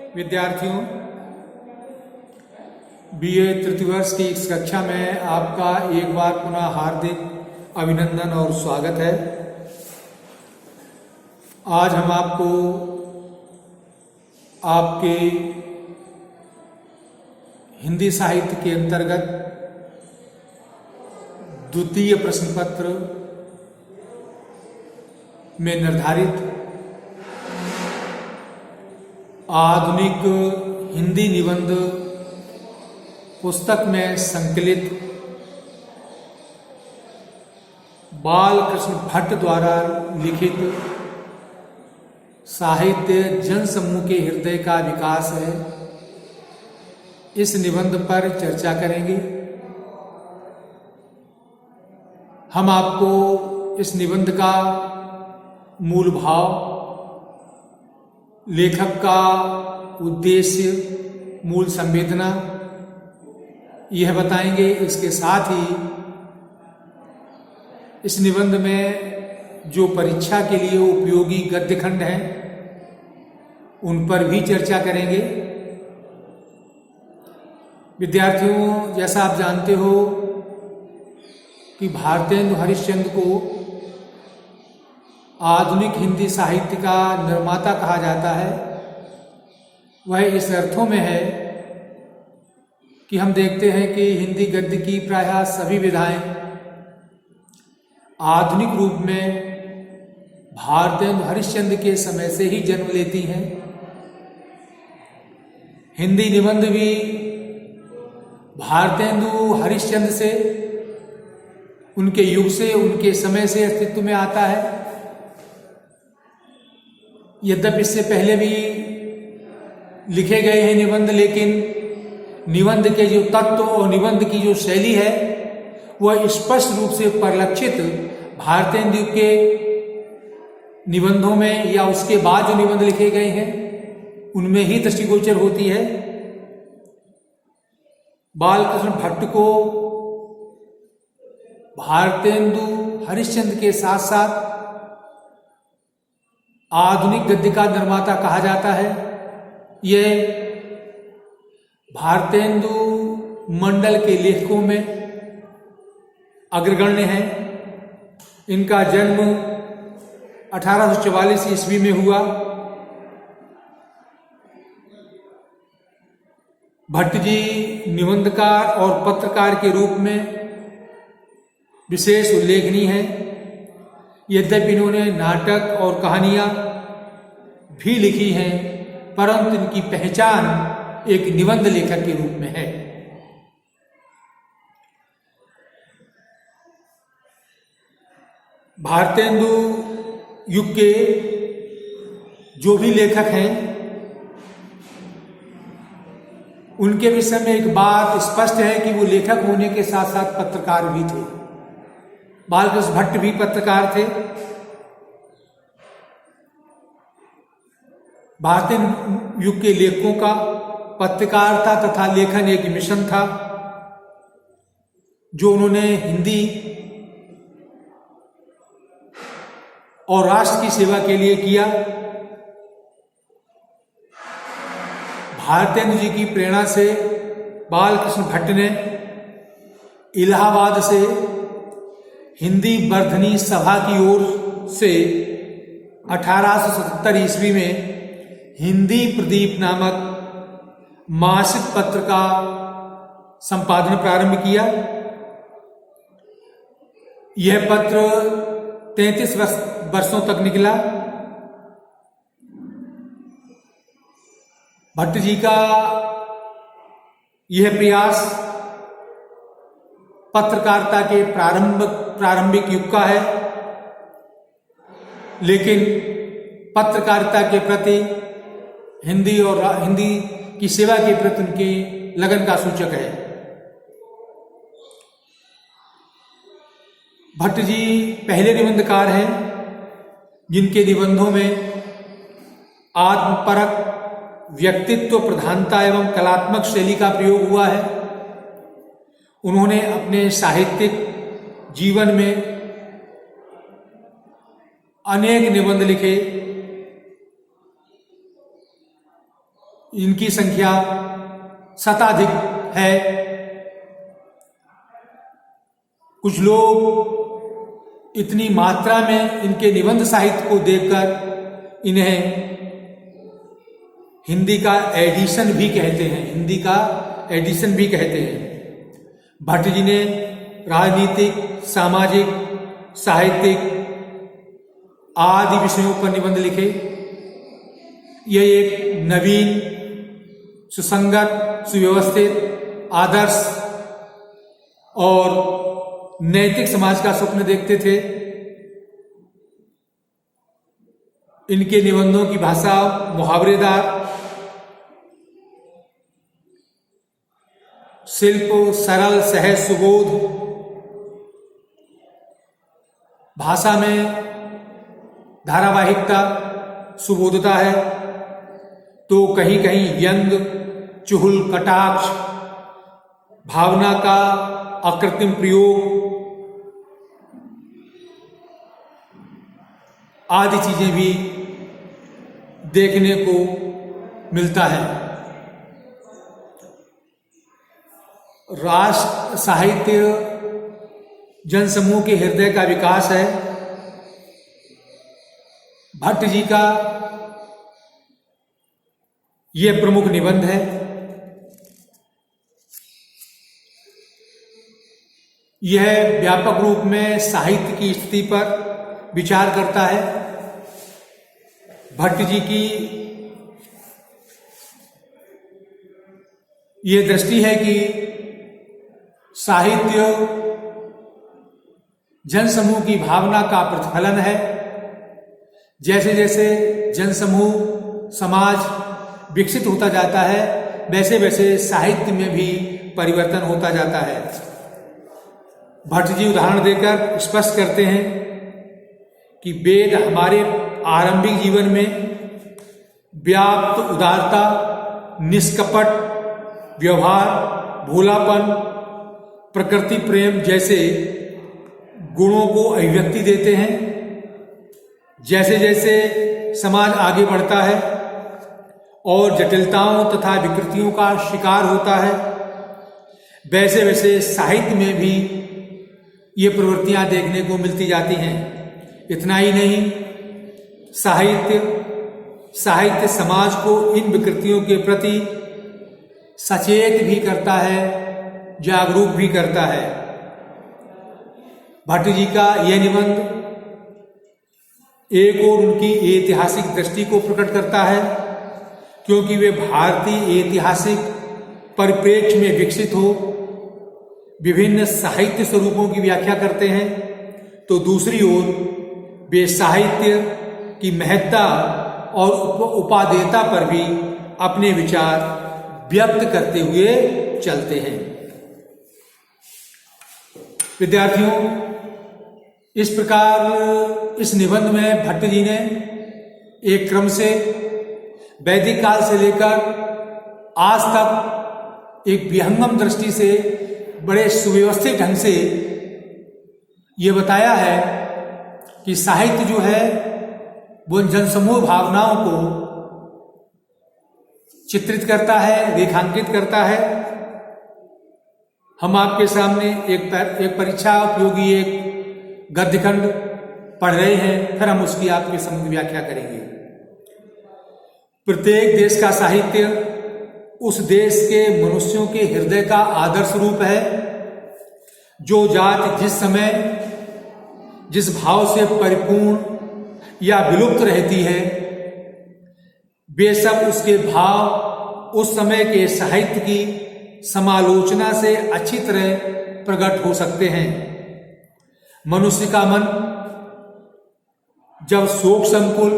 विद्यार्थियों, बीए तृतीय वर्ष की इस कक्षा में आपका एक बार पुनः हार्दिक अभिनंदन और स्वागत है। आज हम आपको आपके हिंदी साहित्य के अंतर्गत द्वितीय प्रश्न पत्र में निर्धारित आधुनिक हिंदी निबंध पुस्तक में संकलित बालकृष्ण भट्ट द्वारा लिखित साहित्य जनसमूह के हृदय का विकास है, इस निबंध पर चर्चा करेंगे। हम आपको इस निबंध का मूल भाव, लेखक का उद्देश्य, मूल संवेदना यह बताएंगे। इसके साथ ही इस निबंध में जो परीक्षा के लिए उपयोगी गद्य खंड हैं उन पर भी चर्चा करेंगे। विद्यार्थियों, जैसा आप जानते हो कि भारतेंदु हरिश्चंद्र को आधुनिक हिंदी साहित्य का निर्माता कहा जाता है। वह इस अर्थों में है कि हम देखते हैं कि हिंदी गद्य की प्रायः सभी विधाएं आधुनिक रूप में भारतेंदु हरिश्चंद्र के समय से ही जन्म लेती हैं। हिंदी निबंध भी भारतेंदु हरिश्चंद्र से, उनके युग से, उनके समय से अस्तित्व में आता है। यद्यपि इससे पहले भी लिखे गए हैं निबंध, लेकिन निबंध के जो तत्व और निबंध की जो शैली है वह स्पष्ट रूप से परिलक्षित भारतेंदु के निबंधों में या उसके बाद जो निबंध लिखे गए हैं उनमें ही दृष्टिगोचर होती है। बालकृष्ण भट्ट को भारतेंदु हरिश्चंद्र के साथ साथ आधुनिक गद्य का निर्माता कहा जाता है। यह भारतेंदु मंडल के लेखकों में अग्रगण्य हैं। इनका जन्म 1844 ईस्वी में हुआ। भट्ट जी निबंधकार और पत्रकार के रूप में विशेष उल्लेखनीय हैं। यद्यपि इन्होंने नाटक और कहानियां भी लिखी हैं, परंतु इनकी पहचान एक निबंध लेखक के रूप में है। भारतेंदु युग के जो भी लेखक हैं उनके विषय में एक बात स्पष्ट है कि वो लेखक होने के साथ साथ पत्रकार भी थे। बालकृष्ण भट्ट भी पत्रकार थे। भारतीय युग के लेखकों का पत्रकारिता तथा लेखन एक मिशन था जो उन्होंने हिंदी और राष्ट्र की सेवा के लिए किया। भारतेंदु जी की प्रेरणा से बालकृष्ण भट्ट ने इलाहाबाद से हिंदी वर्धनी सभा की ओर से 1877 ईस्वी में हिंदी प्रदीप नामक मासिक पत्र का संपादन प्रारंभ किया। यह पत्र 33 वर्षों तक निकला। भट्ट जी का यह प्रयास पत्रकारिता के प्रारंभिक युग का है, लेकिन पत्रकारिता के प्रति हिंदी की सेवा के प्रति उनकी लगन का सूचक है। भट्ट जी पहले निबंधकार हैं जिनके निबंधों में आत्मपरक, व्यक्तित्व प्रधानता एवं कलात्मक शैली का प्रयोग हुआ है। उन्होंने अपने साहित्यिक जीवन में अनेक निबंध लिखे। इनकी संख्या शताधिक है। कुछ लोग इतनी मात्रा में इनके निबंध साहित्य को देखकर इन्हें हिंदी का एडिशन भी कहते हैं। भट्ट जी ने राजनीतिक, सामाजिक, साहित्यिक आदि विषयों पर निबंध लिखे। यह एक नवीन, सुसंगत, सुव्यवस्थित, आदर्श और नैतिक समाज का स्वप्न देखते थे। इनके निबंधों की भाषा मुहावरेदार, शिल्प सरल, सहज, सुबोध, भाषा में धारावाहिकता, सुबोधता है, तो कहीं कहीं व्यंग, चुहल, कटाक्ष, भावना का अकृत्रिम प्रयोग आदि चीजें भी देखने को मिलता है। राष्ट्र साहित्य जनसमूह के हृदय का विकास है। भट्ट जी का यह प्रमुख निबंध है। यह व्यापक रूप में साहित्य की स्थिति पर विचार करता है। भट्ट जी की यह दृष्टि है कि साहित्य जनसमूह की भावना का प्रतिफलन है। जैसे जैसे जनसमूह, समाज विकसित होता जाता है, वैसे वैसे साहित्य में भी परिवर्तन होता जाता है। भट्ट जी उदाहरण देकर स्पष्ट करते हैं कि वेद हमारे आरंभिक जीवन में व्याप्त उदारता, निष्कपट व्यवहार, भोलापन, प्रकृति प्रेम जैसे गुणों को अभिव्यक्ति देते हैं। जैसे जैसे समाज आगे बढ़ता है और जटिलताओं तथा विकृतियों का शिकार होता है, वैसे वैसे साहित्य में भी ये प्रवृत्तियां देखने को मिलती जाती हैं। इतना ही नहीं, साहित्य समाज को इन विकृतियों के प्रति सचेत भी करता है, जागरूक भी करता है। भट्ट जी का यह निबंध एक और उनकी ऐतिहासिक दृष्टि को प्रकट करता है, क्योंकि वे भारतीय ऐतिहासिक परिप्रेक्ष्य में विकसित हो विभिन्न साहित्य स्वरूपों की व्याख्या करते हैं, तो दूसरी ओर वे साहित्य की महत्ता और उपादेयता पर भी अपने विचार व्यक्त करते हुए चलते हैं। विद्यार्थियों, इस प्रकार इस निबंध में भट्ट जी ने एक क्रम से वैदिक काल से लेकर आज तक एक विहंगम दृष्टि से बड़े सुव्यवस्थित ढंग से ये बताया है कि साहित्य जो है वो जनसमूह भावनाओं को चित्रित करता है, रेखांकित करता है। हम आपके सामने एक परीक्षा उपयोगी एक गद्यखंड पढ़ रहे हैं, फिर हम उसकी आपके समक्ष व्याख्या करेंगे। प्रत्येक देश का साहित्य उस देश के मनुष्यों के हृदय का आदर्श रूप है। जो जाति जिस समय जिस भाव से परिपूर्ण या विलुप्त रहती है, वे सब उसके भाव उस समय के साहित्य की समालोचना से अच्छी तरह प्रकट हो सकते हैं। मनुष्य का मन जब शोक संकुल,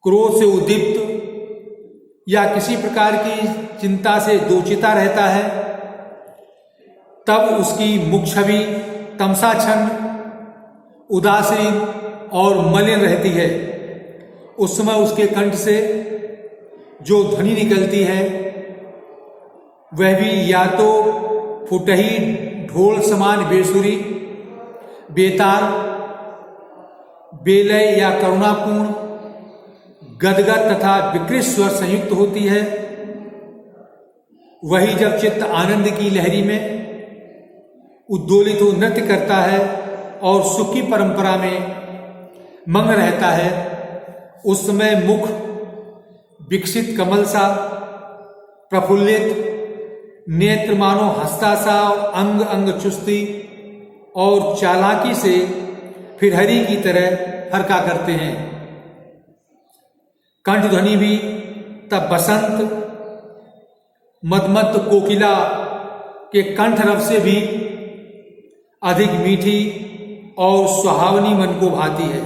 क्रोध से उद्दीप्त या किसी प्रकार की चिंता से दोचिता रहता है, तब उसकी मुख छवि तमसाच्छन्न, उदासीन और मलिन रहती है। उस समय उसके कंठ से जो ध्वनि निकलती है वह भी या तो फुटही ढोल समान बेसुरी, बेताल, बेलय या करुणापूर्ण, गदगद तथा विकृत स्वर संयुक्त होती है। वही जब चित्त आनंद की लहरी में उद्दोलित हो नृत्य करता है और सुख की परंपरा में मग्न रहता है, उस समय मुख विकसित कमल सा, प्रफुल्लित नेत्र मानो हंसता सा, और अंग अंग चुस्ती और चालाकी से फिर हरी की तरह हरका करते हैं। कंठ ध्वनि भी तब बसंत मदमत कोकिला के कंठ रव से भी अधिक मीठी और सुहावनी मन को भाती है।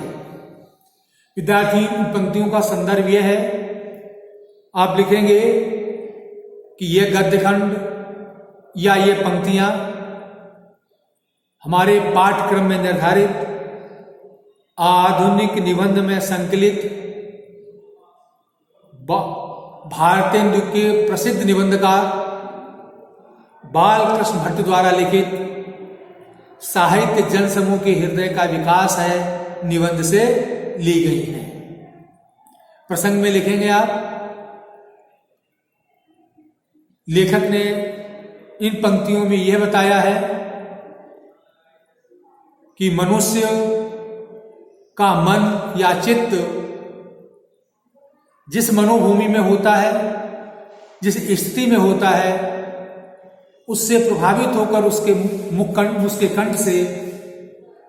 विद्यार्थी, इन पंक्तियों का संदर्भ यह है, आप लिखेंगे कि यह गद्यखंड या ये पंक्तियां हमारे पाठ्यक्रम में निर्धारित आधुनिक निबंध में संकलित भारतेंदु के प्रसिद्ध निबंधकार बालकृष्ण भट्ट द्वारा लिखित साहित्य जनसमूह के हृदय का विकास है निबंध से ली गई है। प्रसंग में लिखेंगे आप, लेखक ने इन पंक्तियों में यह बताया है कि मनुष्य का मन या चित्त जिस मनोभूमि में होता है, जिस स्थिति में होता है, उससे प्रभावित होकर उसके कंठ से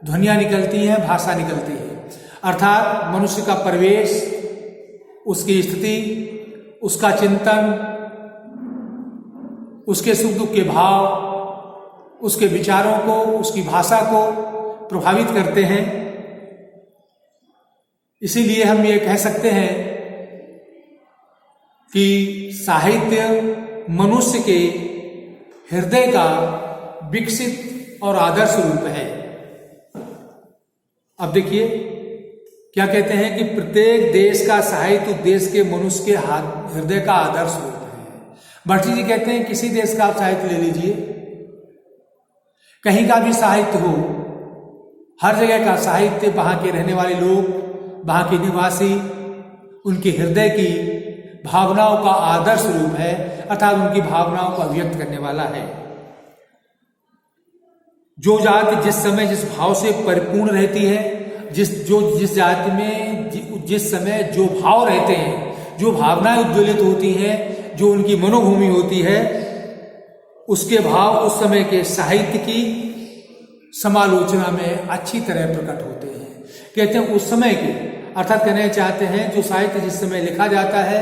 ध्वनियां निकलती हैं, भाषा निकलती है। अर्थात मनुष्य का परिवेश, उसकी स्थिति, उसका चिंतन, उसके सुख दुख के भाव, उसके विचारों को, उसकी भाषा को प्रभावित करते हैं। इसीलिए हम ये कह सकते हैं कि साहित्य मनुष्य के हृदय का विकसित और आदर्श रूप है। अब देखिए क्या कहते हैं कि प्रत्येक देश का साहित्य देश के मनुष्य के हृदय का आदर्श रूप है। भट्टी जी कहते हैं किसी देश का आप साहित्य ले लीजिए, कहीं का भी साहित्य हो, हर जगह का साहित्य वहां के रहने वाले लोग, वहां के निवासी, उनके हृदय की भावनाओं का आदर्श रूप है, अर्थात उनकी भावनाओं को अभिव्यक्त करने वाला है। जो जाति जिस समय जिस भाव से परिपूर्ण रहती है, जिस जाति में जिस समय जो भाव रहते हैं, जो भावनाएं उद्वेलित होती हैं, जो उनकी मनोभूमि होती है, उसके भाव उस समय के साहित्य की समालोचना में अच्छी तरह प्रकट होते हैं। कहते हैं उस समय के, अर्थात कहना चाहते हैं जो साहित्य जिस समय लिखा जाता है,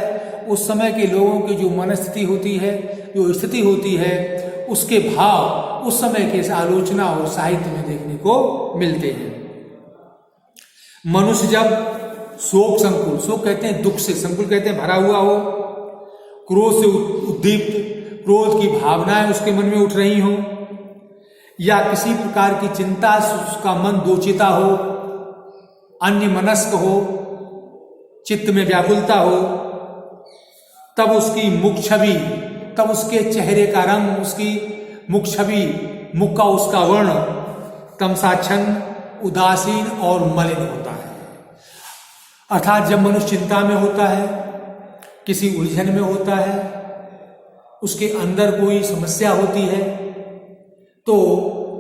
उस समय के लोगों की जो मनस्थिति होती है, जो स्थिति होती है, उसके भाव उस समय के आलोचना और साहित्य में देखने को मिलते हैं। मनुष्य जब शोक संकुल, शोक कहते हैं दुख से, संकुल कहते हैं भरा हुआ हो, क्रोध से उद्दीप्त, क्रोध की भावनाएं उसके मन में उठ रही हो, या किसी प्रकार की चिंता से उसका मन दोचिता हो, अन्य मनस्क हो, चित्त में व्याकुलता हो, तब उसकी मुख छवि, तब उसके चेहरे का रंग, उसकी मुख छवि, मुख का उसका वर्ण तमसाच्छन्न, उदासीन और मलिन होता है। अर्थात जब मनुष्य चिंता में होता है, किसी उलझन में होता है, उसके अंदर कोई समस्या होती है, तो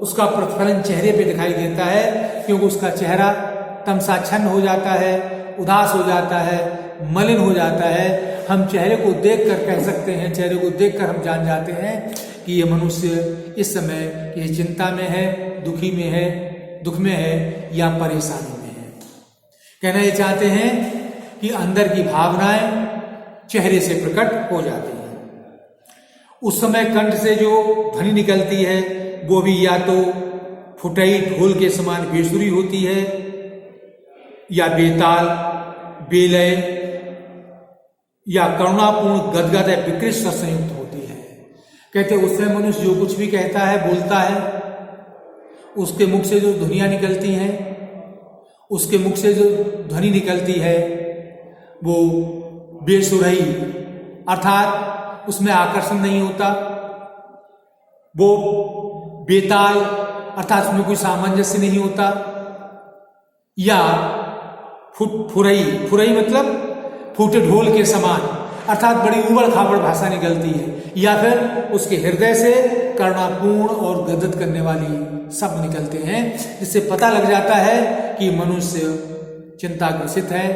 उसका प्रतिफलन चेहरे पे दिखाई देता है, क्योंकि उसका चेहरा तमसाच्छन्न हो जाता है, उदास हो जाता है, मलिन हो जाता है। हम चेहरे को देखकर कह सकते हैं, चेहरे को देखकर हम जान जाते हैं कि ये मनुष्य इस समय किसी चिंता में है, दुखी में है, दुख में है या परेशानी में है। कहना ये चाहते हैं कि अंदर की भावनाएं चेहरे से प्रकट हो जाती हैं। उस समय कंठ से जो ध्वनि निकलती है वो भी या तो फुटई ढोल के समान बेसुरी होती है, या बेताल, बेलय या करुणापूर्ण गदगद है विकृत स्वर संयुक्त होती है। कहते उससे मनुष्य जो कुछ भी कहता है, बोलता है, उसके मुख से जो ध्वनियां निकलती हैं, उसके मुख से जो ध्वनि निकलती है वो बेसुरही, अर्थात उसमें आकर्षण नहीं होता, वो बेताल अर्थात उसमें कोई सामंजस्य नहीं होता, या फुरई, फुरई मतलब फूटे ढोल के समान, अर्थात बड़ी उबड़ खाबड़ भाषा निकलती है, या फिर उसके हृदय से करुणापूर्ण और गदगद करने वाली शब्द निकलते हैं, जिससे पता लग जाता है कि मनुष्य चिंताग्रसित है,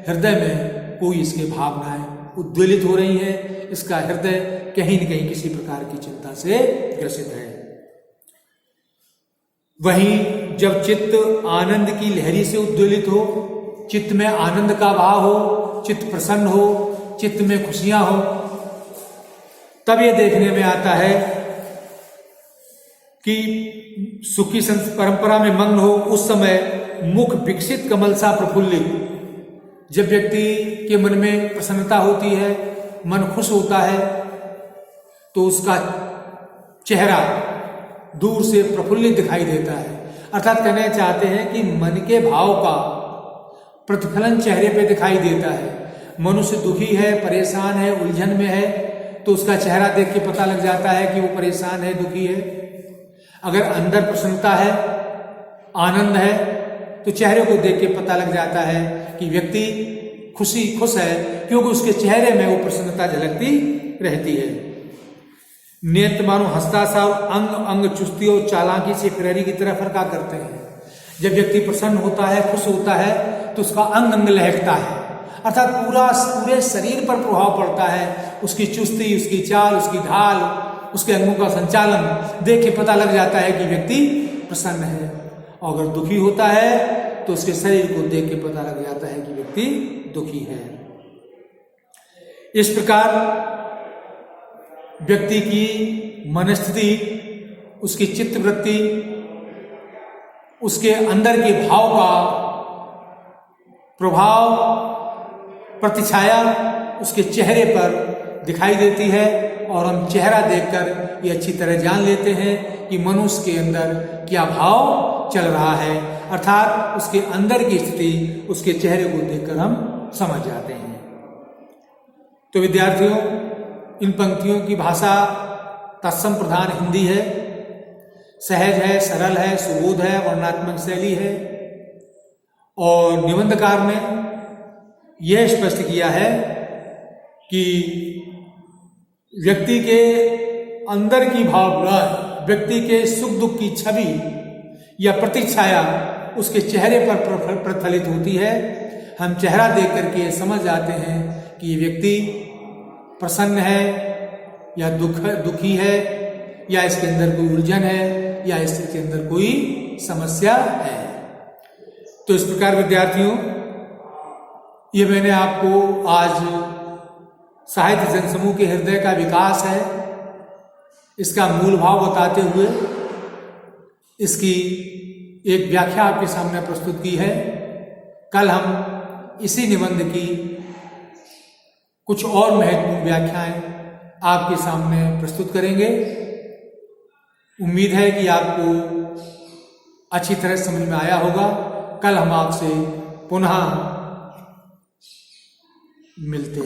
हृदय में कोई इसके भावनाएं उद्वेलित हो रही हैं, इसका हृदय कहीं न कहीं किसी प्रकार की चिंता से ग्रसित है। वहीं जब चित्त आनंद की लहरी से उद्वेलित हो, चित्त में आनंद का भाव हो, चित्त प्रसन्न हो, चित्त में खुशियां हो, तब यह देखने में आता है कि सुखी परंपरा में मग्न हो, उस समय मुख विकसित कमल सा प्रफुल्लित। जब व्यक्ति के मन में प्रसन्नता होती है, मन खुश होता है, तो उसका चेहरा दूर से प्रफुल्लित दिखाई देता है। अर्थात कहना चाहते हैं कि मन के भाव का प्रतिफलन चेहरे पे दिखाई देता है। मनुष्य दुखी है, परेशान है, उलझन में है, तो उसका चेहरा देख के पता लग जाता है कि वो परेशान है, दुखी है। अगर अंदर प्रसन्नता है, आनंद है, तो चेहरे को देख के पता लग जाता है कि व्यक्ति खुश है, क्योंकि उसके चेहरे में वो प्रसन्नता झलकती रहती है। नेत्र मानो हंसता सा, अंग अंग चुस्ती और चालाकी से प्रहरी की तरह फरका करते हैं। जब व्यक्ति प्रसन्न होता है, खुश होता है, तो उसका अंग अंग लहकता है, अर्थात पूरे शरीर पर प्रभाव पड़ता है। उसकी चुस्ती, उसकी चाल, उसकी ढाल, उसके अंगों का संचालन देख के पता लग जाता है कि व्यक्ति प्रसन्न है। और अगर दुखी होता है तो उसके शरीर को देख के पता लग जाता है कि व्यक्ति दुखी है। इस प्रकार व्यक्ति की मनस्थिति, उसकी चित्तवृत्ति, उसके अंदर के भाव का प्रभाव, प्रतिछाया उसके चेहरे पर दिखाई देती है, और हम चेहरा देखकर ये अच्छी तरह जान लेते हैं कि मनुष्य के अंदर क्या भाव चल रहा है, अर्थात उसके अंदर की स्थिति उसके चेहरे को देखकर हम समझ जाते हैं। तो विद्यार्थियों, इन पंक्तियों की भाषा तत्सम प्रधान हिंदी है, सहज है, सरल है, सुबोध है, वर्णात्मक शैली है। और निबंधकार ने यह स्पष्ट किया है कि व्यक्ति के अंदर की भावना, व्यक्ति के सुख दुख की छवि या प्रतिछाया उसके चेहरे पर प्रतिफलित होती है। हम चेहरा देख करके समझ जाते हैं कि ये व्यक्ति प्रसन्न है या दुखी है, या इसके अंदर कोई उलझन है, या इसके अंदर कोई समस्या है। तो इस प्रकार विद्यार्थियों, ये मैंने आपको आज साहित्य जनसमूह के हृदय का विकास है, इसका मूल भाव बताते हुए इसकी एक व्याख्या आपके सामने प्रस्तुत की है। कल हम इसी निबंध की कुछ और महत्वपूर्ण व्याख्याएं आपके सामने प्रस्तुत करेंगे। उम्मीद है कि आपको अच्छी तरह समझ में आया होगा। कल हम आपसे पुनः मिलते हैं।